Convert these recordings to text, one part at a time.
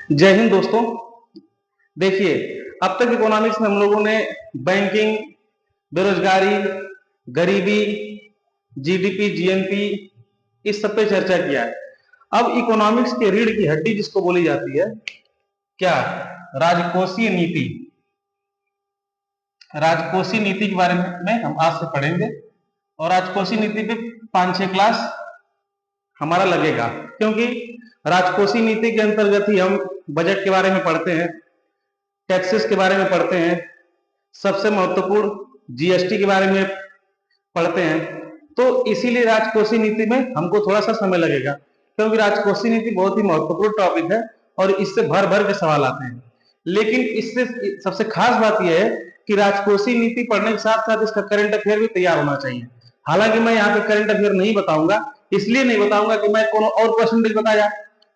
जय हिंद दोस्तों। देखिए, अब तक इकोनॉमिक्स में हम लोगों ने बैंकिंग, बेरोजगारी, गरीबी, जीडीपी, जीएनपी इस सब पे चर्चा किया है। अब इकोनॉमिक्स के रीढ़ की हड्डी जिसको बोली जाती है, क्या? राजकोषीय नीति। राजकोषीय नीति के बारे में हम आज से पढ़ेंगे और राजकोषीय नीति पे 5-6 क्लास हमारा लगेगा, क्योंकि राजकोषीय नीति के अंतर्गत ही हम बजट के बारे में पढ़ते हैं, टैक्सेस के बारे में पढ़ते हैं, सबसे महत्वपूर्ण जीएसटी के बारे में पढ़ते हैं। तो इसीलिए राजकोषीय नीति में हमको थोड़ा सा समय लगेगा, क्योंकि राजकोषीय नीति बहुत ही महत्वपूर्ण टॉपिक है और इससे भर भर के सवाल आते हैं। लेकिन इससे सबसे खास बात यह है कि राजकोषीय नीति पढ़ने के साथ साथ इसका करंट अफेयर भी तैयार होना चाहिए। हालांकि मैं यहाँ पे करंट अफेयर नहीं बताऊंगा, इसलिए नहीं बताऊंगा कि मैं कोनो और परसेंटेज बताया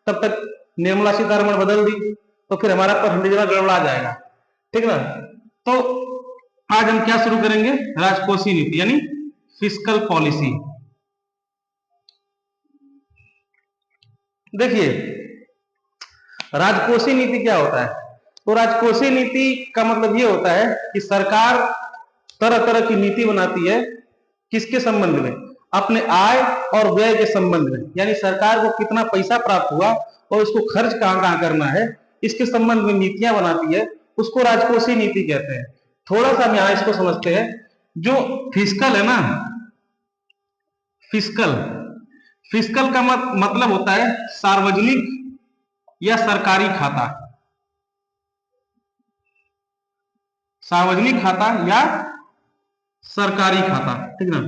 तब तक निर्मला सीतारमण बदल दी तो फिर हमारा परसेंटेज गड़बड़ा जाएगा, ठीक ना। तो आज हम क्या शुरू करेंगे? राजकोषीय नीति यानी फिस्कल पॉलिसी। देखिए, राजकोषीय नीति क्या होता है? तो राजकोषीय नीति का मतलब ये होता है कि सरकार तरह तरह की नीति बनाती है। किसके संबंध में? अपने आय और व्यय के संबंध में, यानी सरकार को कितना पैसा प्राप्त हुआ और उसको खर्च कहां कहां करना है, इसके संबंध में नीतियां बनाती है, उसको राजकोषीय नीति कहते हैं। थोड़ा सा हम यहां इसको समझते हैं। जो फिस्कल है ना, फिस्कल फिस्कल का मतलब होता है सार्वजनिक या सरकारी खाता। सार्वजनिक खाता या सरकारी खाता, ठीक ना।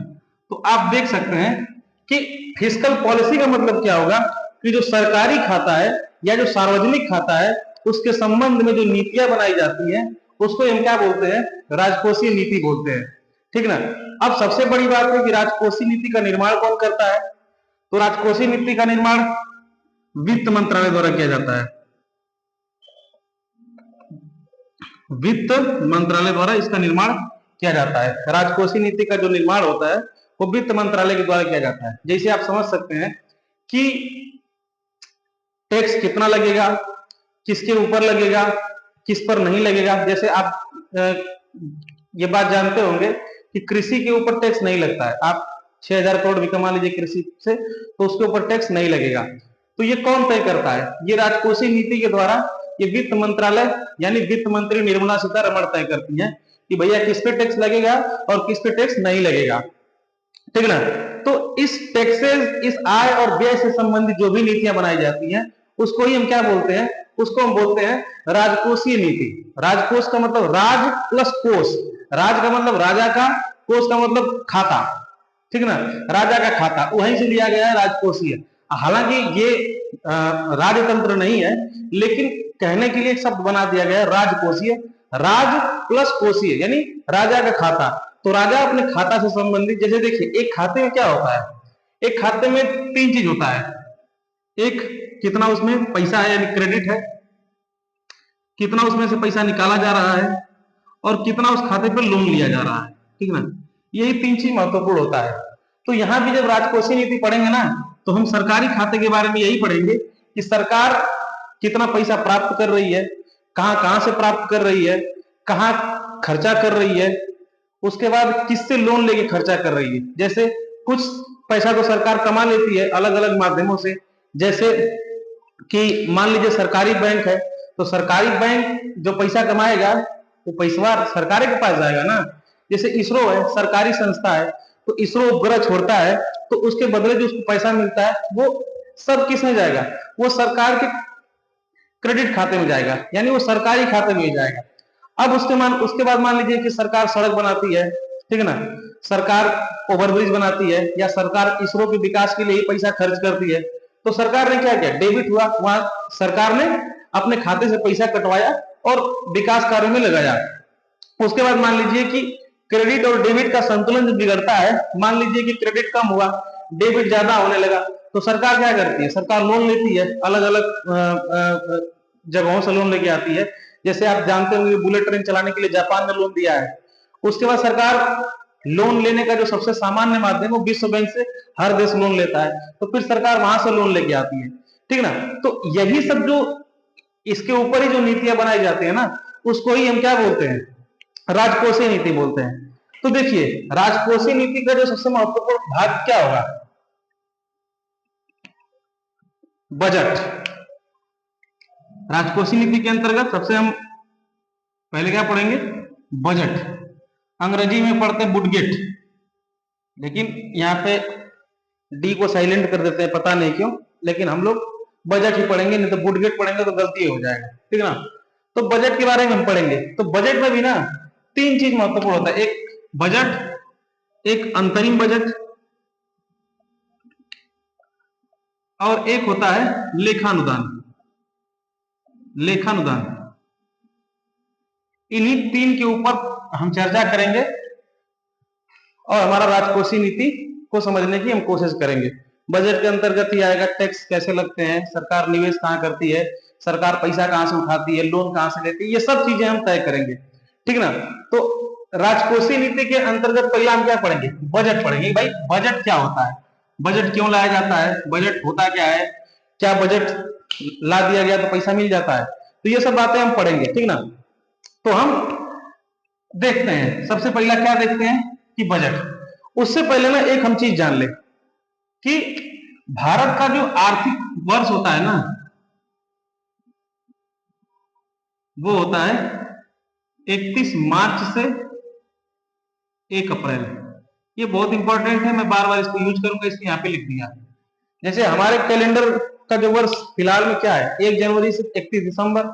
तो आप देख सकते हैं कि फिस्कल पॉलिसी का मतलब क्या होगा कि जो सरकारी खाता है या जो सार्वजनिक खाता है उसके संबंध में जो नीतियां बनाई जाती हैं उसको हम क्या बोलते हैं? राजकोषीय नीति बोलते हैं, ठीक ना। अब सबसे बड़ी बात है कि राजकोषीय नीति का निर्माण कौन करता है? तो राजकोषीय नीति का निर्माण वित्त मंत्रालय द्वारा किया जाता है। वित्त मंत्रालय द्वारा इसका निर्माण किया जाता है। राजकोषीय नीति का जो निर्माण होता है वो वित्त मंत्रालय के द्वारा किया जाता है। जैसे आप समझ सकते हैं कि टैक्स कितना लगेगा, किसके ऊपर लगेगा, किस पर नहीं लगेगा। जैसे आप ये बात जानते होंगे कि कृषि के ऊपर टैक्स नहीं लगता है। आप 6,000 करोड़ भी कमा लीजिए कृषि से तो उसके ऊपर टैक्स नहीं लगेगा। तो ये कौन तय करता है? ये राजकोषीय नीति के द्वारा ये वित्त मंत्रालय यानी वित्त मंत्री निर्मला सीतारमण तय करती है कि भैया किस पे टैक्स लगेगा और किस पे टैक्स नहीं लगेगा, ठीक ना। तो इस टैक्सेस, इस आय और व्यय से संबंधित जो भी नीतियां बनाई जाती हैं उसको ही हम क्या बोलते हैं? उसको हम बोलते हैं राजकोषीय नीति। राजकोष का मतलब राज प्लस कोष। राज का मतलब राजा का, कोष का मतलब खाता, ठीक ना। राजा का खाता वहीं से लिया गया है राजकोषीय। हालांकि ये राजतंत्र नहीं है, लेकिन कहने के लिए एक शब्द बना दिया गया है राजकोषीय। राज प्लस कोषीय यानी राजा का खाता। तो राजा अपने खाता से संबंधित, जैसे देखिए एक खाते में क्या होता है? एक खाते में 3 चीज होता है। एक, कितना उसमें पैसा है यानी क्रेडिट है, कितना उसमें से पैसा निकाला जा रहा है और कितना उस खाते पर लोन लिया जा रहा है, ठीक ना। यही 3 चीज महत्वपूर्ण होता है। तो यहां भी जब राजकोषीय नीति पढ़ेंगे ना तो हम सरकारी खाते के बारे में यही पढ़ेंगे कि सरकार कितना पैसा प्राप्त कर रही है, कहां कहां से प्राप्त कर रही है, कहां खर्चा कर रही है, उसके बाद किससे लोन लेके खर्चा कर रही है। जैसे कुछ पैसा तो सरकार कमा लेती है अलग अलग माध्यमों से, जैसे कि मान लीजिए सरकारी बैंक है तो सरकारी बैंक जो पैसा कमाएगा वो पैसा सरकार के पास जाएगा ना। जैसे इसरो है, सरकारी संस्था है, तो इसरो उपग्रह छोड़ता है तो उसके बदले जो उसको पैसा मिलता है वो सब किस में जाएगा? वो सरकार के क्रेडिट खाते में जाएगा, यानी वो सरकारी खाते में जाएगा। अब उसके बाद मान लीजिए कि सरकार सड़क बनाती है, ठीक है ना, सरकार ओवरब्रिज बनाती है या सरकार इसरो के विकास के लिए ही पैसा खर्च करती है। तो सरकार ने क्या किया? डेबिट हुआ, वहां सरकार ने अपने खाते से पैसा कटवाया और विकास कार्य में लगाया। उसके बाद मान लीजिए कि क्रेडिट और डेबिट का संतुलन जब बिगड़ता है, मान लीजिए कि क्रेडिट कम हुआ, डेबिट ज्यादा होने लगा, तो सरकार क्या करती है? सरकार लोन लेती है, अलग अलग जगहों से लोन लेके आती है। जैसे आप जानते होंगे बुलेट ट्रेन चलाने के लिए जापान ने लोन दिया है। उसके बाद सरकार लोन लेने का जो सबसे सामान्य माध्यम है वो विश्व बैंक से हर देश लोन लेता है, तो फिर सरकार वहां से लोन लेके आती है, ठीक ना। तो यही सब जो इसके ऊपर ही जो नीतियां बनाई जाती है ना, उसको ही हम क्या बोलते हैं, राजकोषीय नीति बोलते हैं। तो देखिए, राजकोषीय नीति का जो सबसे महत्वपूर्ण भाग क्या होगा, बजट। राजकोषीय नीति के अंतर्गत सबसे हम पहले क्या पढ़ेंगे, बजट। अंग्रेजी में पढ़ते हैं बुडगेट, लेकिन यहाँ पे डी को साइलेंट कर देते हैं, पता नहीं क्यों, लेकिन हम लोग बजट ही पढ़ेंगे, नहीं तो बुडगेट पढ़ेंगे तो गलती हो जाएगा, ठीक है ना। तो बजट के बारे में हम पढ़ेंगे। तो बजट में भी ना तीन चीज महत्वपूर्ण होता है, एक बजट, एक अंतरिम बजट, और एक होता है लेखानुदान। लेखानुदान, इन्हीं तीन के ऊपर हम चर्चा करेंगे और हमारा राजकोषीय नीति को समझने की हम कोशिश करेंगे। बजट के अंतर्गत ही आएगा टैक्स कैसे लगते हैं, सरकार निवेश कहाँ करती है, सरकार पैसा कहाँ से उठाती है, लोन कहाँ से लेती है, ये सब चीजें हम तय करेंगे, ठीक ना। तो राजकोषीय नीति के अंतर्गत पहले हम क्या पढ़ेंगे, बजट पढ़ेंगे। भाई बजट क्या होता है, बजट क्यों लाया जाता है, बजट होता क्या है, क्या बजट ला दिया गया तो पैसा मिल जाता है, तो ये सब बातें हम पढ़ेंगे, ठीक ना। तो हम देखते हैं, सबसे पहला क्या देखते हैं कि बजट। उससे पहले ना एक हम चीज जान ले कि भारत का जो आर्थिक वर्ष होता है ना, वो होता है 31 मार्च से 1 अप्रैल। ये बहुत इंपॉर्टेंट है, मैं बार बार इसको यूज करूंगा, इसलिए यहाँ पे लिख दिया। जैसे हमारे कैलेंडर का जो वर्ष फिलहाल में क्या है, 1 जनवरी से 31 दिसंबर,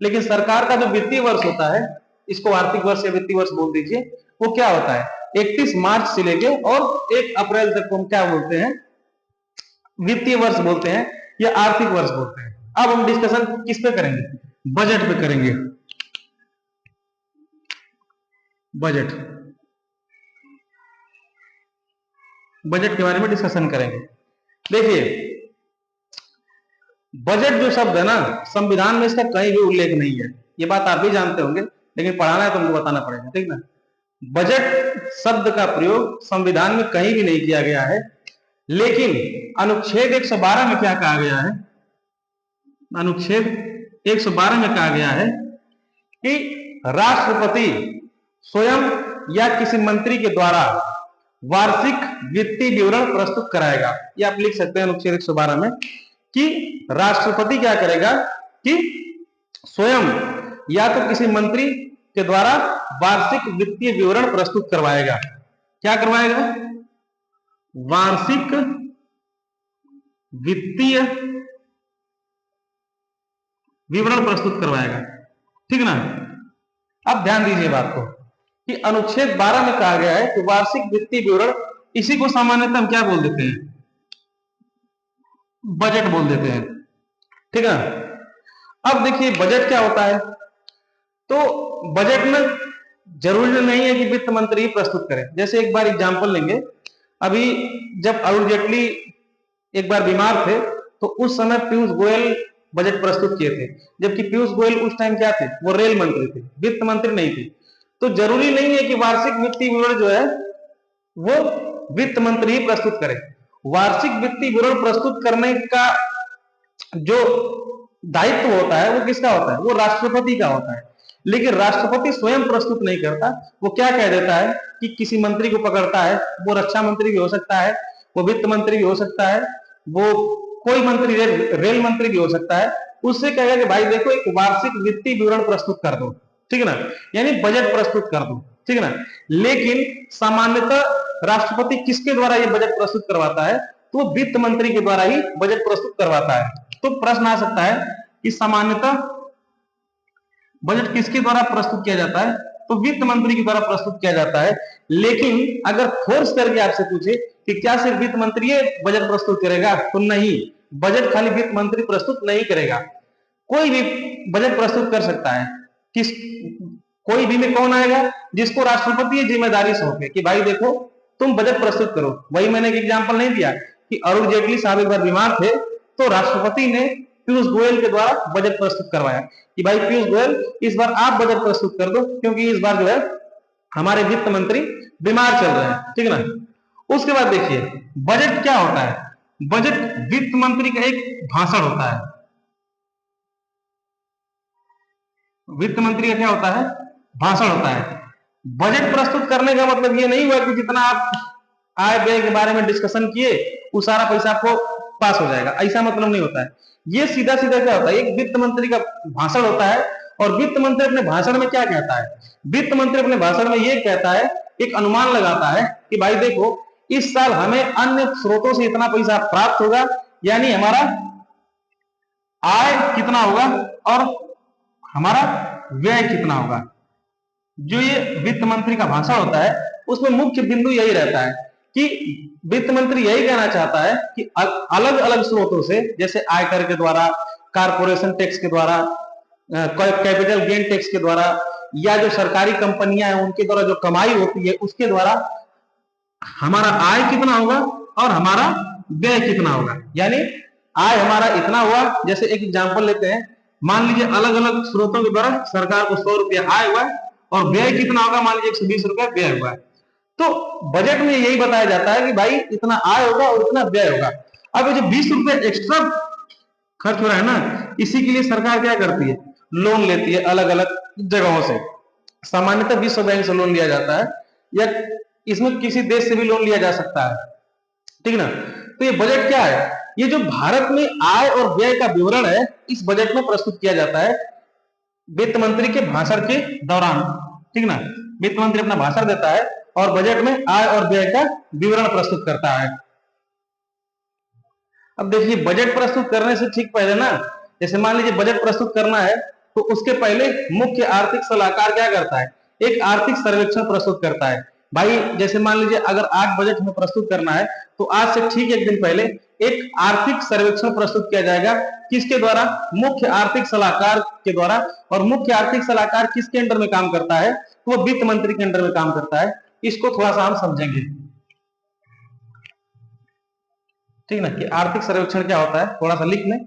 लेकिन सरकार का जो वित्तीय वर्ष होता है, इसको आर्थिक वर्ष या वित्तीय वर्ष बोल दीजिए, वो क्या होता है 31 मार्च से लेके और 1 अप्रैल तक को हम क्या बोलते हैं, वित्तीय वर्ष बोलते हैं या आर्थिक वर्ष बोलते हैं। अब हम डिस्कशन किस पे करेंगे, बजट पे करेंगे। बजट, बजट के बारे में डिस्कशन करेंगे। देखिए, बजट जो शब्द है ना, संविधान में इसका कहीं भी उल्लेख नहीं है, ये बात आप भी जानते होंगे, लेकिन पढ़ाना है तो हमको बताना पड़ेगा, ठीक ना। बजट शब्द का प्रयोग संविधान में कहीं भी नहीं किया गया है, लेकिन अनुच्छेद 112 में क्या कहा गया है, अनुच्छेद 112 में कहा गया है कि राष्ट्रपति स्वयं या किसी मंत्री के द्वारा वार्षिक वित्तीय विवरण प्रस्तुत कराएगा। ये आप लिख सकते हैं अनुच्छेद 112 में कि राष्ट्रपति क्या करेगा कि स्वयं या तो किसी मंत्री के द्वारा वार्षिक वित्तीय विवरण प्रस्तुत करवाएगा। क्या करवाएगा, वार्षिक वित्तीय विवरण प्रस्तुत करवाएगा, ठीक ना। अब ध्यान दीजिए बात को कि अनुच्छेद 12 में कहा गया है कि वार्षिक वित्तीय विवरण, इसी को सामान्यतः हम क्या बोल देते हैं, बजट बोल देते हैं, ठीक है। अब देखिए बजट क्या होता है, तो बजट में जरूरी नहीं है कि वित्त मंत्री ही प्रस्तुत करें। जैसे एक बार एग्जांपल लेंगे, अभी जब अरुण जेटली एक बार बीमार थे, तो उस समय पीयूष गोयल बजट प्रस्तुत किए थे, जबकि पीयूष गोयल उस टाइम क्या थे, वो रेल मंत्री थे, वित्त मंत्री नहीं थे। तो जरूरी नहीं है कि वार्षिक वित्तीय विवरण जो है वो वित्त मंत्री ही प्रस्तुत करे। वार्षिक वित्तीय विवरण प्रस्तुत करने का जो दायित्व होता है वो किसका होता है, वो राष्ट्रपति का होता है। लेकिन राष्ट्रपति स्वयं प्रस्तुत नहीं करता, वो क्या कह देता है कि किसी मंत्री को पकड़ता है, वो रक्षा मंत्री भी हो सकता है, वो वित्त मंत्री भी हो सकता है, वो कोई मंत्री रेल मंत्री भी हो सकता है, उससे कहेगा कि भाई देखो एक वार्षिक वित्तीय विवरण प्रस्तुत कर दो, ठीक है ना, यानी बजट प्रस्तुत कर दो, ठीक है ना। लेकिन सामान्यतः राष्ट्रपति किसके द्वारा ये बजट प्रस्तुत करवाता है, तो वित्त मंत्री के द्वारा ही बजट प्रस्तुत करवाता है। तो प्रश्न आ सकता है कि सामान्यतः बजट किसके द्वारा प्रस्तुत किया जाता है, तो वित्त मंत्री के द्वारा प्रस्तुत किया जाता है। लेकिन अगर फोर्स करके आपसे पूछे कि क्या सिर्फ वित्त मंत्री बजट प्रस्तुत करेगा, तो नहीं, बजट खाली वित्त मंत्री प्रस्तुत नहीं करेगा, कोई भी बजट प्रस्तुत कर सकता है। किस कोई भी में कौन आएगा, जिसको राष्ट्रपति जिम्मेदारी सौंपे कि भाई देखो तुम बजट प्रस्तुत करो। वही मैंने एक एग्जांपल नहीं दिया कि अरुण जेटली साहब एक बार बीमार थे, तो राष्ट्रपति ने पीयूष गोयल के द्वारा बजट प्रस्तुत करवाया कि भाई पीयूष गोयल इस बार आप बजट प्रस्तुत कर दो, क्योंकि इस बार जो है हमारे वित्त मंत्री बीमार चल रहे हैं, ठीक है ना। उसके बाद देखिए बजट क्या होता है, बजट वित्त मंत्री का एक भाषण होता है। वित्त मंत्री का क्या होता है, भाषण होता है। बजट प्रस्तुत करने का मतलब ये नहीं हुआ कि जितना आप आय व्यय के बारे में डिस्कशन किए वो सारा पैसा आपको पास हो जाएगा, ऐसा मतलब नहीं होता है। ये सीधा सीधा क्या होता है, एक वित्त मंत्री का भाषण होता है। और वित्त मंत्री अपने भाषण में क्या कहता है, वित्त मंत्री अपने भाषण में ये कहता है, एक अनुमान लगाता है कि भाई देखो इस साल हमें अन्य स्रोतों से इतना पैसा प्राप्त होगा, यानी हमारा आय कितना होगा और हमारा व्यय कितना होगा। जो ये वित्त मंत्री का भाषण होता है उसमें मुख्य बिंदु यही रहता है कि वित्त मंत्री यही कहना चाहता है कि अलग अलग स्रोतों से, जैसे आयकर के द्वारा, कारपोरेशन टैक्स के द्वारा, कैपिटल गेन टैक्स के द्वारा, या जो सरकारी कंपनियां हैं उनके द्वारा जो कमाई होती है उसके द्वारा हमारा आय कितना होगा और हमारा व्यय कितना होगा। यानी आय हमारा इतना हुआ, जैसे एक एग्जांपल लेते हैं, मान लीजिए अलग अलग स्रोतों के द्वारा सरकार को 100 रुपया आय हुआ और व्यय कितना होगा, मान लीजिए 120 रुपया व्यय हुआ। तो बजट में यही बताया जाता है कि भाई इतना आय होगा और इतना व्यय होगा। अब ये जो 20 रुपए एक्स्ट्रा खर्च हो रहा है ना, इसी के लिए सरकार क्या करती है, लोन लेती है अलग अलग जगहों से। सामान्यतः विश्व बैंक से लोन लिया जाता है, या इसमें किसी देश से भी लोन लिया जा सकता है, ठीक ना। तो ये बजट क्या है, ये जो भारत में आय और व्यय का विवरण है इस बजट में प्रस्तुत किया जाता है वित्त मंत्री के भाषण के दौरान, ठीक ना। वित्त मंत्री अपना भाषण देता है और बजट में आय और व्यय का विवरण प्रस्तुत करता है। अब देखिए बजट प्रस्तुत करने से ठीक पहले ना, जैसे मान लीजिए बजट प्रस्तुत करना है तो उसके पहले मुख्य आर्थिक सलाहकार क्या करता है, एक आर्थिक सर्वेक्षण प्रस्तुत करता है। भाई जैसे मान लीजिए अगर आज बजट हमें प्रस्तुत करना है तो आज से ठीक एक दिन पहले एक आर्थिक सर्वेक्षण प्रस्तुत किया जाएगा, किसके द्वारा, मुख्य आर्थिक सलाहकार के द्वारा। और मुख्य आर्थिक सलाहकार किसके अंडर में काम करता है, तो वो वित्त मंत्री के अंडर में काम करता है। इसको थोड़ा सा हम समझेंगे, ठीक ना, कि आर्थिक सर्वेक्षण क्या होता है, थोड़ा सा लिख लें।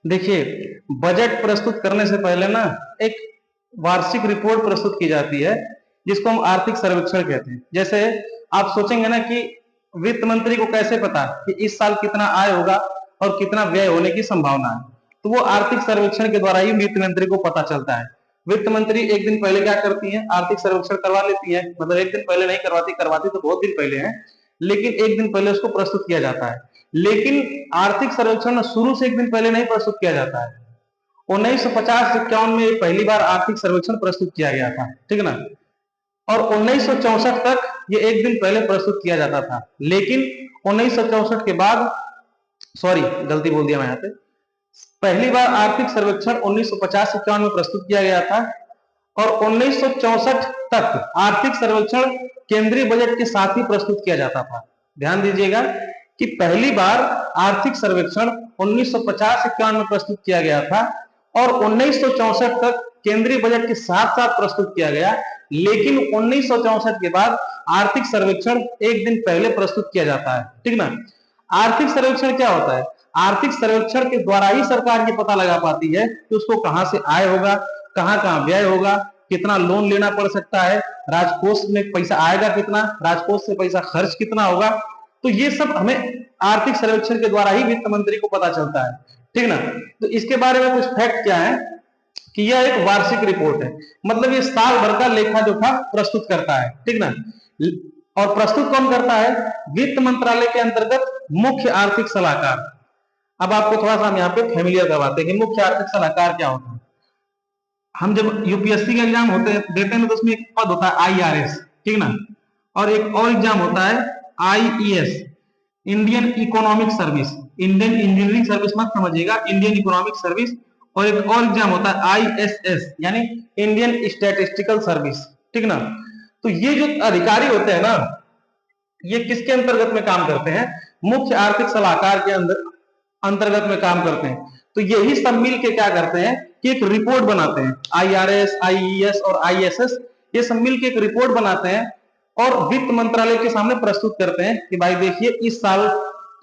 देखिए बजट प्रस्तुत करने से पहले ना एक वार्षिक रिपोर्ट प्रस्तुत की जाती है जिसको हम आर्थिक सर्वेक्षण कहते हैं। जैसे आप सोचेंगे ना कि वित्त मंत्री को कैसे पता कि इस साल कितना आय होगा और कितना व्यय होने की संभावना है, तो वो आर्थिक सर्वेक्षण के द्वारा ही वित्त मंत्री को पता चलता है। वित्त मंत्री एक दिन पहले क्या करती है, आर्थिक सर्वेक्षण करवा लेती है, मतलब एक दिन पहले नहीं करवाती, करवाती तो बहुत दिन पहले है, लेकिन एक दिन पहले उसको प्रस्तुत किया जाता है। लेकिन आर्थिक सर्वेक्षण शुरू से एक दिन पहले नहीं प्रस्तुत किया जाता है। 1950-51 में पहली बार आर्थिक सर्वेक्षण प्रस्तुत किया गया था, ठीक ना। और 1964 तक ये एक दिन पहले प्रस्तुत किया जाता था, लेकिन 1964 के बाद, सॉरी गलती बोल दिया मैं यहाँ पे, पहली बार आर्थिक सर्वेक्षण 1950-51 में प्रस्तुत किया गया था और 1964 तक आर्थिक सर्वेक्षण केंद्रीय बजट के साथ ही प्रस्तुत किया जाता था। ध्यान दीजिएगा कि पहली बार आर्थिक सर्वेक्षण 1950-51 में प्रस्तुत किया गया था और 1964 तक केंद्रीय बजट के साथ साथ प्रस्तुत किया गया, लेकिन 1964 के बाद आर्थिक सर्वेक्षण एक दिन पहले प्रस्तुत किया जाता है, ठीक ना। आर्थिक सर्वेक्षण क्या होता है, आर्थिक सर्वेक्षण के द्वारा ही सरकार ये पता लगा पाती है कि उसको कहां से आय होगा, कहां कहां व्यय होगा, कितना लोन लेना पड़ सकता है, राजकोष में पैसा आएगा कितना, राजकोष से पैसा खर्च कितना होगा। तो ये सब हमें आर्थिक सर्वेक्षण के द्वारा ही वित्त मंत्री को पता चलता है, ठीक ना। तो इसके बारे में कुछ फैक्ट क्या है कि यह एक वार्षिक रिपोर्ट है, मतलब ये साल भर का लेखा जोखा प्रस्तुत करता है, ठीक ना। और प्रस्तुत कौन करता है, वित्त मंत्रालय के अंतर्गत मुख्य आर्थिक सलाहकार। अब आपको थोड़ा सा हम यहाँ पे फैमिलियर करवाते हैं कि मुख्य आर्थिक सलाहकार क्या होता है। हम जब यूपीएससी का एग्जाम होते हैं देते हैं तो उसमें एक पद होता है आईआरएस, ठीक ना, और एक और एग्जाम होता है IES, Indian economic service, Indian engineering service मत समझिएगा, इंडियन इकोनॉमिक सर्विस। और एक और एग्जाम होता है आईएसएस यानी इंडियन स्टैटिस्टिकल सर्विस, ठीक ना। तो ये जो अधिकारी होते हैं ना, ये किसके अंतर्गत में काम करते हैं, मुख्य आर्थिक सलाहकार के अंतर्गत में काम करते हैं। तो यही सब मिल के क्या करते हैं कि एक रिपोर्ट बनाते हैं, आईआरएस, आईईएस और आईएसएस, ये सब मिल के एक रिपोर्ट बनाते हैं और वित्त मंत्रालय के सामने प्रस्तुत करते हैं कि भाई देखिए इस साल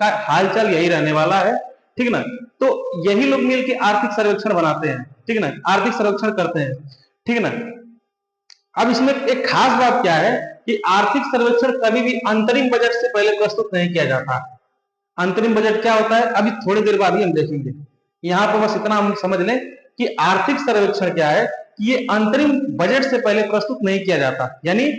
का हालचाल यही रहने वाला है, ठीक ना। तो यही लोग मिल के आर्थिक सर्वेक्षण बनाते हैं, ठीक ना, आर्थिक सर्वेक्षण करते हैं, ठीक ना। अब इसमें एक खास बात क्या है कि आर्थिक सर्वेक्षण कभी भी अंतरिम बजट से पहले प्रस्तुत नहीं किया जाता। अंतरिम बजट क्या होता है अभी थोड़ी देर बाद ही हम देखेंगे। यहां पर बस इतना हम समझ लें कि आर्थिक सर्वेक्षण क्या है, ये अंतरिम बजट से पहले प्रस्तुत नहीं किया जाता। यानी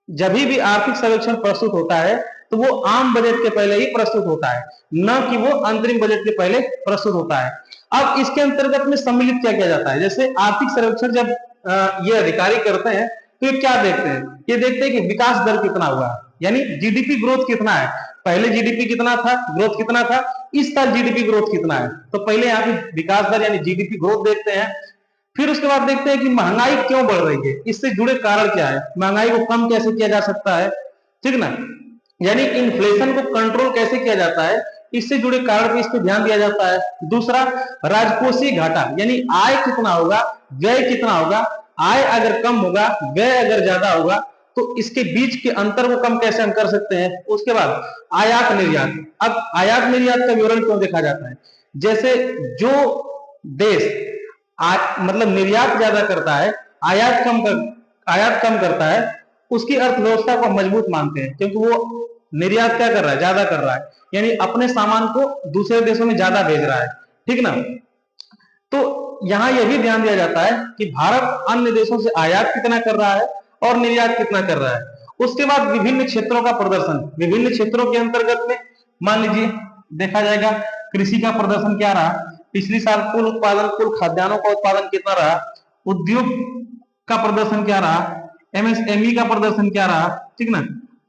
जब भी आर्थिक सर्वेक्षण प्रस्तुत होता है तो वो आम बजट के पहले ही प्रस्तुत होता है, न कि वो अंतरिम बजट के पहले प्रस्तुत होता है। अब इसके अंतर्गत में सम्मिलित क्या किया जाता है, जैसे आर्थिक सर्वेक्षण जब ये अधिकारी करते हैं तो ये क्या देखते हैं, ये देखते हैं कि विकास दर कितना हुआ, यानी जीडीपी ग्रोथ कितना है। पहले जीडीपी कितना था, ग्रोथ कितना था, इस साल जीडीपी ग्रोथ कितना है। तो पहले यहाँ पे विकास दर यानी जीडीपी ग्रोथ देखते हैं। फिर उसके बाद देखते हैं कि महंगाई क्यों बढ़ रही है, इससे जुड़े कारण क्या है, महंगाई को कम कैसे किया जा सकता है, ठीक ना, यानी इन्फ्लेशन को कंट्रोल कैसे किया जाता है, इससे जुड़े कारण पे इस पे ध्यान दिया जाता है। दूसरा, राजकोषीय घाटा, यानी आय कितना होगा, व्यय कितना होगा, आय अगर कम होगा, व्यय अगर ज्यादा होगा, तो इसके बीच के अंतर को कम कैसे हम कर सकते हैं। उसके बाद आयात निर्यात। अब आयात निर्यात का विवरण क्यों देखा जाता है, जैसे जो देश मतलब निर्यात ज्यादा करता है, आयात कम करता है, उसकी अर्थव्यवस्था को मजबूत मानते हैं, क्योंकि वो निर्यात क्या कर रहा है, ज्यादा कर रहा है, यानी अपने सामान को दूसरे देशों में ज्यादा भेज रहा है, ठीक ना। तो यहां यह भी ध्यान दिया जाता है कि भारत अन्य देशों से आयात कितना कर रहा है और निर्यात कितना कर रहा है। उसके बाद विभिन्न क्षेत्रों का प्रदर्शन, विभिन्न क्षेत्रों के अंतर्गत में मान लीजिए देखा जाएगा कृषि का प्रदर्शन क्या रहा, पिछली साल कुल उत्पादन, कुल खाद्यान्नों का उत्पादन कितना रहा, उद्योग का प्रदर्शन क्या रहा, एमएसएमई का प्रदर्शन क्या रहा, ठीक ना।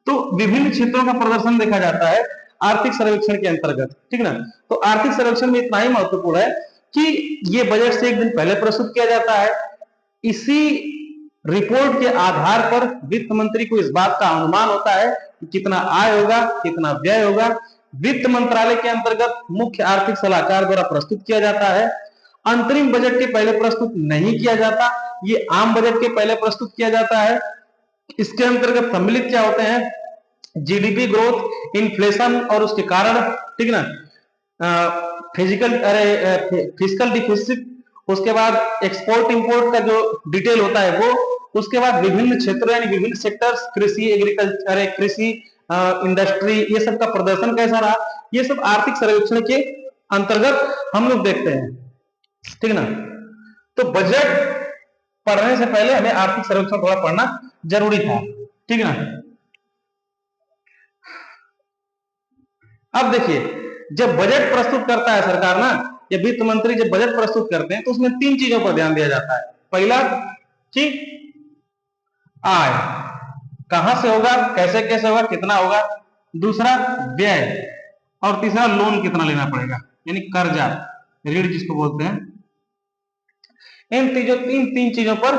तो विभिन्न क्षेत्रों का प्रदर्शन देखा जाता है आर्थिक सर्वेक्षण के अंतर्गत, ठीक ना। तो आर्थिक सर्वेक्षण में इतना ही महत्वपूर्ण है कि ये बजट से एक दिन पहले प्रस्तुत किया जाता है। इसी रिपोर्ट के आधार पर वित्त मंत्री को इस बात का अनुमान होता है कि कितना आय होगा, कितना व्यय होगा। वित्त मंत्रालय के अंतर्गत मुख्य आर्थिक सलाहकार द्वारा प्रस्तुत किया जाता है। अंतरिम बजट के पहले प्रस्तुत नहीं किया जाता, ये आम बजट के पहले प्रस्तुत किया जाता है। इसके अंतर्गत सम्मिलित क्या होते हैं, जीडीपी ग्रोथ, इन्फ्लेशन और उसके कारण, ठीक ना, फिजिकल डिफिसिट, उसके बाद एक्सपोर्ट इंपोर्ट का जो डिटेल होता है वो, उसके बाद विभिन्न क्षेत्रों यानी विभिन्न सेक्टर्स, कृषि, एग्रीकल्चर, कृषि, इंडस्ट्री, ये सब का प्रदर्शन कैसा रहा, ये सब आर्थिक सर्वेक्षण के अंतर्गत हम लोग देखते हैं, ठीक ना। तो बजट पढ़ने से पहले हमें आर्थिक सर्वेक्षण थोड़ा पढ़ना जरूरी था, ठीक ना। अब देखिए, जब बजट प्रस्तुत करता है सरकार ना, या वित्त मंत्री जब बजट प्रस्तुत करते हैं तो उसमें तीन चीजों पर ध्यान दिया जाता है। पहला चीज आय, कहां से होगा, कैसे कैसे होगा, कितना होगा। दूसरा व्यय, और तीसरा लोन कितना लेना पड़ेगा, यानी कर्जा, ऋण जिसको बोलते हैं। इन तीन चीजों पर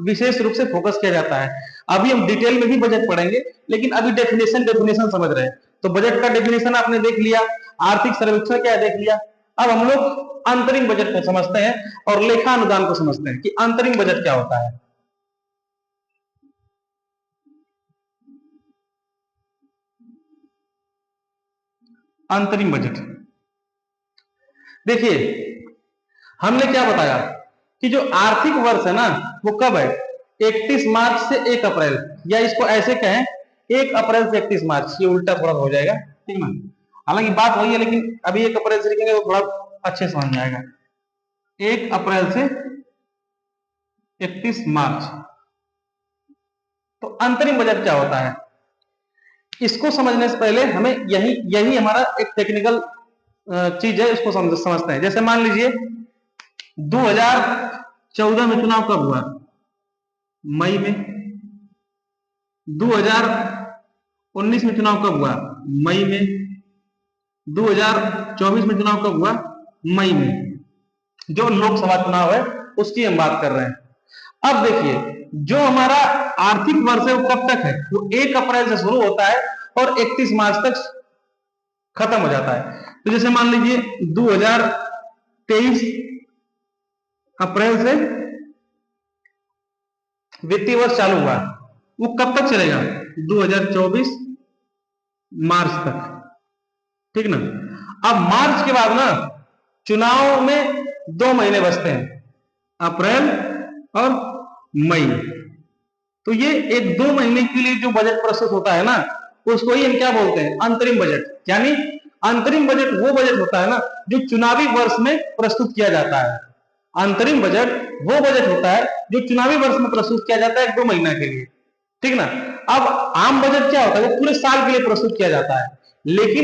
विशेष रूप से फोकस किया जाता है। अभी हम डिटेल में भी बजट पढ़ेंगे, लेकिन अभी डेफिनेशन समझ रहे हैं। तो बजट का डेफिनेशन आपने देख लिया, आर्थिक सर्वेक्षण क्या है देख लिया। अब हम लोग अंतरिम बजट को समझते हैं और लेखा अनुदान को समझते हैं कि अंतरिम बजट क्या होता है। अंतरिम बजट देखिए, हमने क्या बताया कि जो आर्थिक वर्ष है ना वो कब है, 31 मार्च से 1 अप्रैल, या इसको ऐसे कहें 1 अप्रैल से 31 मार्च, ये उल्टा थोड़ा हो जाएगा, ठीक है। हालांकि बात वही है, लेकिन अभी 1 अप्रैल से लिखेंगे तो थोड़ा अच्छे समझ में आएगा। 1 अप्रैल से 31 मार्च। तो अंतरिम बजट क्या होता है, इसको समझने से पहले हमें यही हमारा एक टेक्निकल चीज है, इसको समझते हैं। जैसे मान लीजिए 2014 में चुनाव कब हुआ, मई में। 2019 में चुनाव कब हुआ, मई में। 2024 में चुनाव कब हुआ, मई में। जो लोकसभा चुनाव है उसकी हम बात कर रहे हैं। अब देखिए, जो हमारा आर्थिक वर्ष है वो कब तक है, वो 1 अप्रैल से शुरू होता है और 31 मार्च तक खत्म हो जाता है। तो जैसे मान लीजिए 2023 अप्रैल से वित्तीय वर्ष चालू हुआ, वो कब तक चलेगा, 2024 मार्च तक, ठीक ना। अब मार्च के बाद ना चुनाव में 2 महीने बचते हैं, अप्रैल और मई। तो ये एक 2 महीने के लिए जो बजट प्रस्तुत होता है ना, उसको ही हम क्या बोलते हैं, अंतरिम बजट। यानी अंतरिम बजट वो बजट होता है ना जो चुनावी वर्ष में प्रस्तुत किया जाता है। अंतरिम बजट वो बजट होता है जो चुनावी वर्ष में प्रस्तुत किया जाता है 1-2 महीना के लिए, ठीक ना। अब आम बजट क्या होता है, वो पूरे साल के लिए प्रस्तुत किया जाता है। लेकिन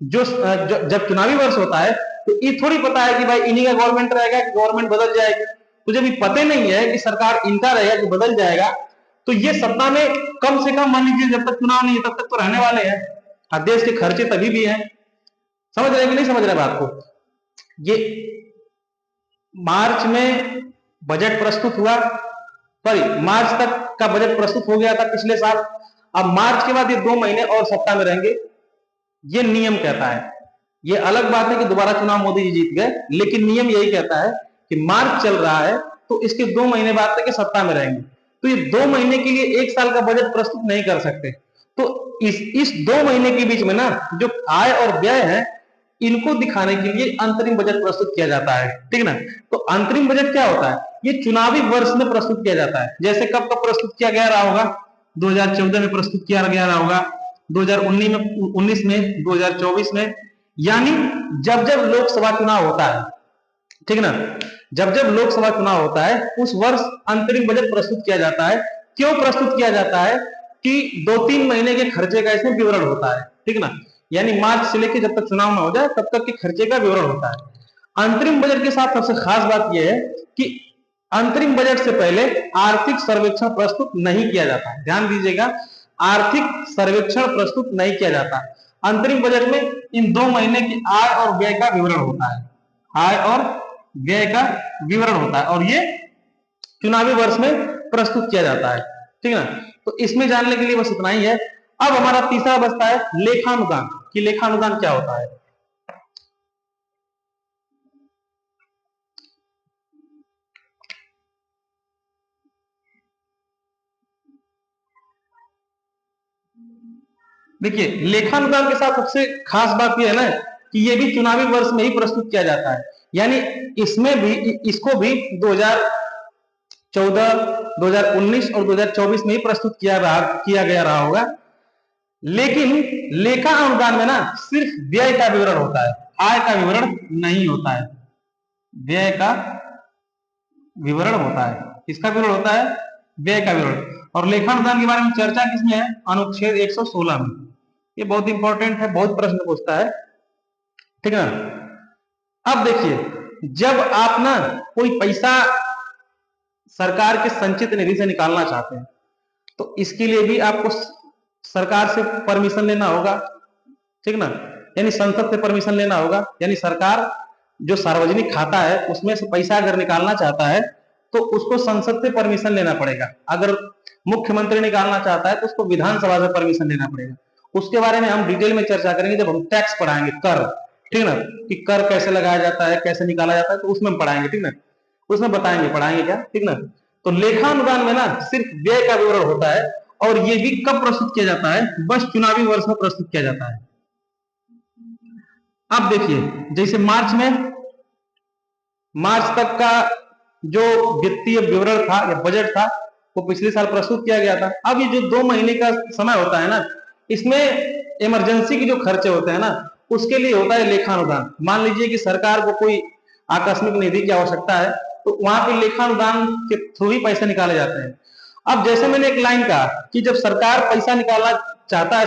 जब चुनावी वर्ष होता है तो ये थोड़ी पता है कि भाई इन्हीं का गवर्नमेंट रहेगा कि गवर्नमेंट बदल जाएगी। तो जब ये पता नहीं है कि सरकार इनका रहेगा कि बदल जाएगा, तो ये सत्ता में कम से कम मान लीजिए जब तक चुनाव नहीं है तब तक तो रहने वाले हैं, और देश के खर्चे तभी भी हैं। समझ रहे हैं कि नहीं समझ रहे बात को? ये मार्च में बजट प्रस्तुत हुआ, सॉरी मार्च तक का बजट प्रस्तुत हो गया था पिछले साल। अब मार्च के बाद ये 2 महीने और सत्ता में रहेंगे, ये नियम कहता है। ये अलग बात है कि दोबारा चुनाव मोदी जी जीत गए, लेकिन नियम यही कहता है कि मार्च चल रहा है तो इसके 2 महीने बाद तक सत्ता में रहेंगे। तो ये 2 महीने के लिए 1 साल का बजट प्रस्तुत नहीं कर सकते। तो इस 2 महीने के बीच में ना जो आय और व्यय है इनको दिखाने के लिए अंतरिम बजट प्रस्तुत किया जाता है, ठीक ना। तो अंतरिम बजट क्या होता है, ये चुनावी वर्ष में प्रस्तुत किया जाता है। जैसे कब कब प्रस्तुत किया गया रहा होगा, 2014 में प्रस्तुत किया गया रहा होगा, 2019 में, 2024 में, यानी जब जब लोकसभा चुनाव होता है, ठीक ना, जब जब लोकसभा चुनाव होता है उस वर्ष अंतरिम बजट प्रस्तुत किया जाता है। क्यों प्रस्तुत किया जाता है कि 2-3 महीने के खर्चे का इसमें विवरण होता है, ठीक ना। यानी मार्च से लेकर जब तक चुनाव ना हो जाए तब तक के खर्चे का विवरण होता है। अंतरिम बजट के साथ सबसे खास बात यह है कि अंतरिम बजट से पहले आर्थिक सर्वेक्षण प्रस्तुत नहीं किया जाता है। ध्यान दीजिएगा, आर्थिक सर्वेक्षण प्रस्तुत नहीं किया जाता। अंतरिम बजट में इन 2 महीने की आय और व्यय का विवरण होता है, आय और व्यय का विवरण होता है, और ये चुनावी वर्ष में प्रस्तुत किया जाता है, ठीक है ना। तो इसमें जानने के लिए बस इतना ही है। अब हमारा तीसरा बचता है लेखानुदान, कि लेखानुदान क्या होता है। देखिए, लेखानुदान के साथ सबसे खास बात यह है ना कि ये भी चुनावी वर्ष में ही प्रस्तुत किया जाता है। यानी इसमें भी, इसको भी 2014, 2019 और 2024 में ही प्रस्तुत किया गया रहा होगा। लेकिन लेखा अनुदान में ना सिर्फ व्यय का विवरण होता है, आय का विवरण नहीं होता है। व्यय का विवरण होता है, किसका विवरण होता है, व्यय का विवरण। और लेखानुदान के बारे में चर्चा किसमें है, अनुच्छेद 116 में। ये बहुत इंपॉर्टेंट है, बहुत प्रश्न पूछता है, ठीक है ना। अब देखिए, जब आप ना कोई पैसा सरकार के संचित निधि से निकालना चाहते हैं तो इसके लिए भी आपको सरकार से परमिशन लेना होगा, ठीक ना। यानी संसद से परमिशन लेना होगा। यानी सरकार जो सार्वजनिक खाता है उसमें से पैसा अगर निकालना चाहता है तो उसको संसद से परमिशन लेना पड़ेगा। अगर मुख्यमंत्री निकालना चाहता है तो उसको विधानसभा से परमिशन लेना पड़ेगा। उसके बारे में हम डिटेल में चर्चा करेंगे जब हम टैक्स पढ़ाएंगे, कर, ठीक ना, कि कर कैसे लगाया जाता है, कैसे निकाला जाता है, तो उसमें हम पढ़ाएंगे, ठीक ना, उसमें बताएंगे, पढ़ाएंगे क्या, ठीक ना। तो लेखानुदान में ना सिर्फ व्यय का विवरण होता है, और ये भी कब प्रस्तुत किया जाता है, बस चुनावी वर्ष में प्रस्तुत किया जाता है। अब देखिए, जैसे मार्च तक का जो वित्तीय विवरण था या बजट था वो पिछले साल प्रस्तुत किया गया था। अब ये जो 2 महीने का समय होता है ना, इसमें इमरजेंसी के जो खर्चे होते हैं ना उसके लिए होता है लेखानुदान। मान लीजिए कि सरकार को कोई आकस्मिक निधि की आवश्यकता है तो वहां पे लेखानुदान के थ्रू ही पैसे निकाले जाते हैं। अब जैसे मैंने एक लाइन कहा कि जब सरकार पैसा निकालना चाहता है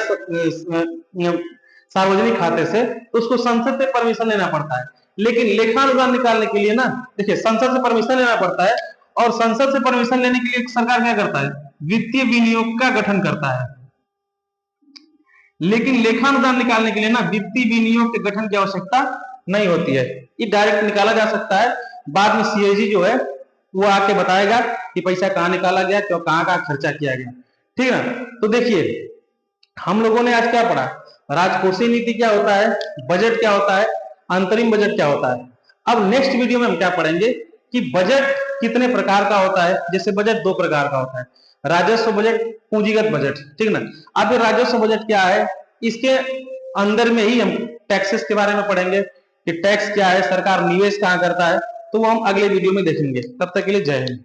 सार्वजनिक खाते से तो उसको संसद से परमिशन लेना पड़ता है। लेकिन लेखानुदान निकालने के लिए ना, देखिए, संसद से परमिशन लेना पड़ता है, और संसद से परमिशन लेने के लिए सरकार क्या करता है, वित्तीय विनियोग का गठन करता है। लेकिन लेखानुदान निकालने के लिए ना वित्तीय विनियोग के गठन की आवश्यकता नहीं होती है, ये डायरेक्ट निकाला जा सकता है। बाद में सीएजी जो है वो आके बताएगा कि पैसा कहाँ निकाला गया, क्यों, कहाँ कहाँ खर्चा किया गया, ठीक है ना। तो देखिए, हम लोगों ने आज क्या पढ़ा, राजकोषीय नीति क्या होता है, बजट क्या होता है, अंतरिम बजट क्या होता है। अब नेक्स्ट वीडियो में हम क्या पढ़ेंगे कि बजट कितने प्रकार का होता है। जैसे बजट 2 प्रकार का होता है, राजस्व बजट, पूंजीगत बजट, ठीक ना। अब ये राजस्व बजट क्या है, इसके अंदर में ही हम टैक्सेस के बारे में पढ़ेंगे कि टैक्स क्या है, सरकार निवेश कहाँ करता है, तो वो हम अगले वीडियो में देखेंगे। तब तक के लिए जय हिंद।